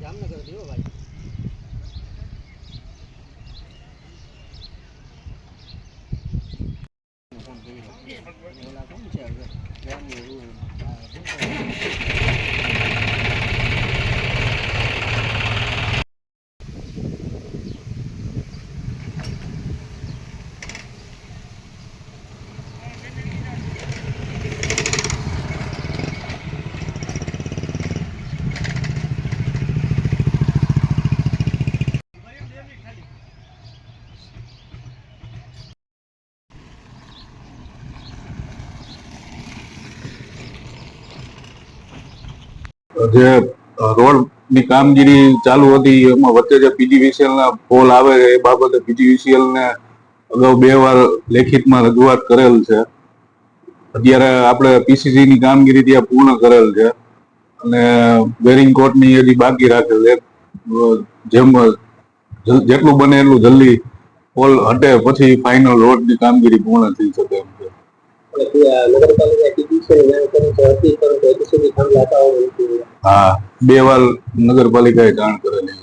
જામનગર થયો ભાઈ. જે રોડ ની કામગીરી ચાલુ હતી એમાં વચ્ચે જે પીજીવીસીએલ ના પોલ આવે એ બાબતે પીજીવીસીએલ ને અગાઉ 2 વાર લેખિતમાં રજૂઆત કરેલ છે. અત્યારે આપણે પીસીસી ની કામગીરી ત્યાં પૂર્ણ કરેલ છે અને બેરિંગ કોટ ની હજી બાકી રાખેલ છે. જેમ જેટલું બને એટલું જલ્દી પોલ હટે પછી ફાઇનલ રોડ ની કામગીરી પૂર્ણ થઈ શકે એમ છે. હા, 2 વાર નગરપાલિકાએ જાણ કરેલી.